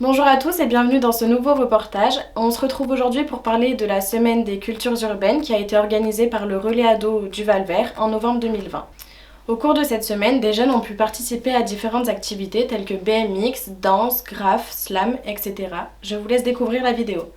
Bonjour à tous et bienvenue dans ce nouveau reportage. On se retrouve aujourd'hui pour parler de la semaine des cultures urbaines qui a été organisée par le Relais Ado du Val-Vert en novembre 2020. Au cours de cette semaine, des jeunes ont pu participer à différentes activités telles que BMX, danse, graphe, slam, etc. Je vous laisse découvrir la vidéo.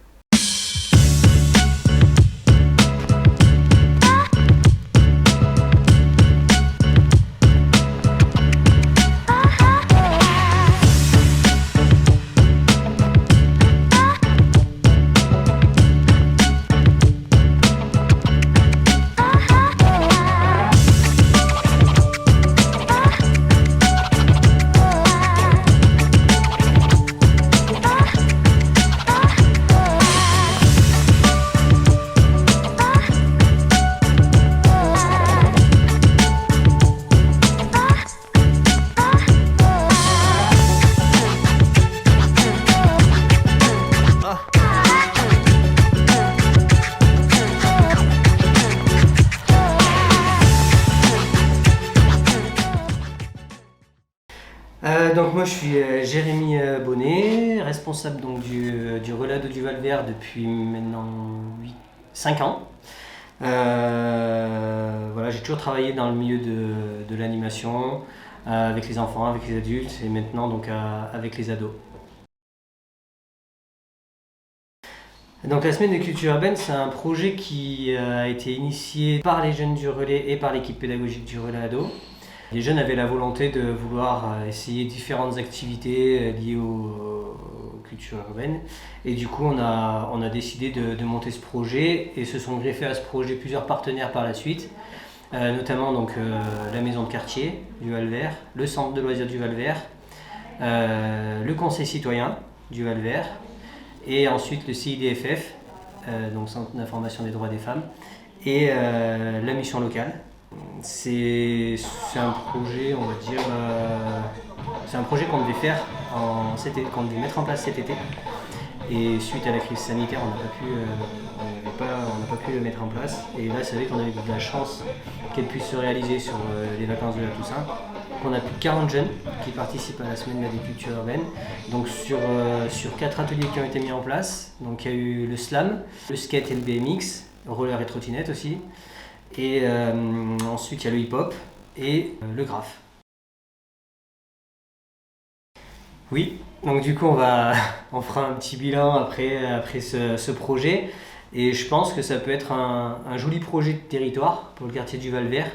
Donc moi je suis Jérémy Bonnet, responsable donc, du Relais Ado du Val-Vert depuis maintenant 5 ans. Voilà, j'ai toujours travaillé dans le milieu de l'animation, avec les enfants, avec les adultes et maintenant donc, avec les ados. Donc la semaine des cultures urbaines, c'est un projet qui a été initié par les jeunes du relais et par l'équipe pédagogique du Relais Ado. Les jeunes avaient la volonté de vouloir essayer différentes activités liées aux cultures urbaines. Et du coup, on a décidé de monter ce projet et se sont greffés à ce projet plusieurs partenaires par la suite, notamment donc, la maison de quartier du Val-Vert, le centre de loisirs du Val-Vert, le conseil citoyen du Val-Vert et ensuite le CIDFF, donc Centre d'information des droits des femmes, et la mission locale. C'est un projet, on va dire, c'est un projet qu'on devait faire, qu'on devait mettre en place cet été. Et suite à la crise sanitaire, on n'a pas pu le mettre en place. Et là, c'est vrai qu'on a eu de la chance qu'elle puisse se réaliser sur les vacances de la Toussaint. On a plus de 40 jeunes qui participent à la semaine des cultures urbaines. Donc sur 4 ateliers qui ont été mis en place, donc il y a eu le slam, le skate et le BMX, roller et trottinette aussi. Et ensuite, il y a le hip-hop et le graphe. Oui, donc du coup, on fera un petit bilan après ce projet. Et je pense que ça peut être un joli projet de territoire pour le quartier du Val-Vert.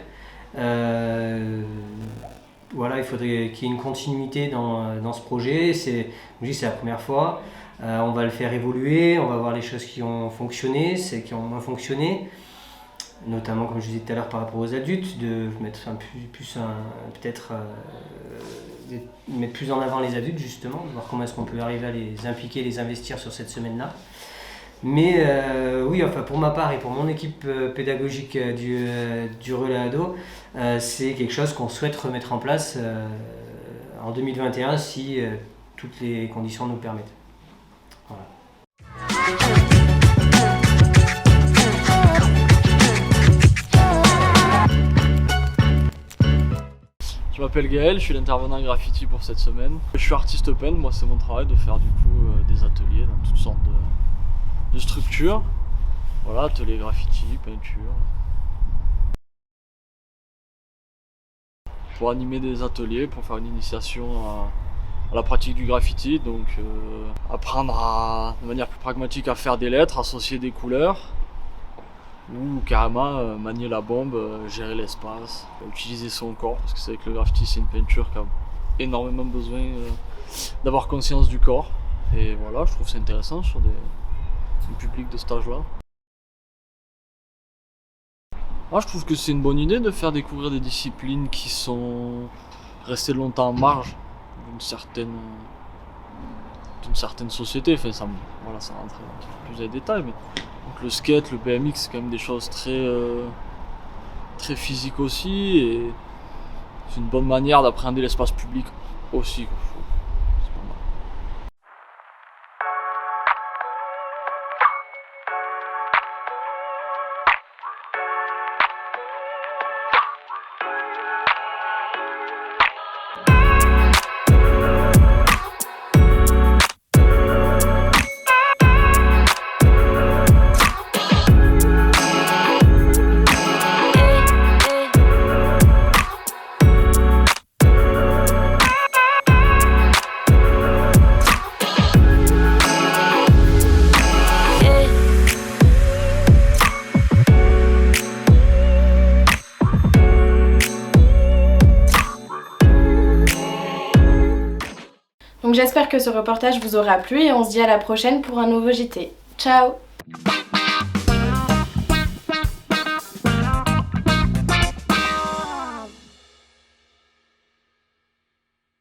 Voilà, il faudrait qu'il y ait une continuité dans ce projet. C'est la première fois. On va le faire évoluer, on va voir les choses qui ont fonctionné, celles qui ont moins fonctionné. Notamment, comme je disais tout à l'heure, par rapport aux adultes, de mettre mettre plus en avant les adultes, justement, de voir comment est-ce qu'on peut arriver à les impliquer, les investir sur cette semaine-là. Mais oui, enfin, pour ma part et pour mon équipe pédagogique du Relais Ado, c'est quelque chose qu'on souhaite remettre en place en 2021 si toutes les conditions nous le permettent. Voilà. Je m'appelle Gaël, je suis l'intervenant graffiti pour cette semaine. Je suis artiste peintre, moi c'est mon travail de faire du coup des ateliers dans toutes sortes de structures. Voilà, ateliers graffiti, peinture. Pour animer des ateliers, pour faire une initiation à la pratique du graffiti, donc apprendre de manière plus pragmatique à faire des lettres, associer des couleurs, ou carrément manier la bombe, gérer l'espace, utiliser son corps, parce que c'est vrai que le graffiti c'est une peinture qui a énormément besoin d'avoir conscience du corps. Et voilà, je trouve c'est intéressant sur un public de cet âge-là. Moi je trouve que c'est une bonne idée de faire découvrir des disciplines qui sont restées longtemps en marge d'une certaine société. Enfin, ça rentre un petit peu plus dans les détails, mais donc le skate, le BMX, c'est quand même des choses très physiques aussi, et c'est une bonne manière d'appréhender l'espace public aussi. C'est pas mal. Donc j'espère que ce reportage vous aura plu et on se dit à la prochaine pour un nouveau JT. Ciao!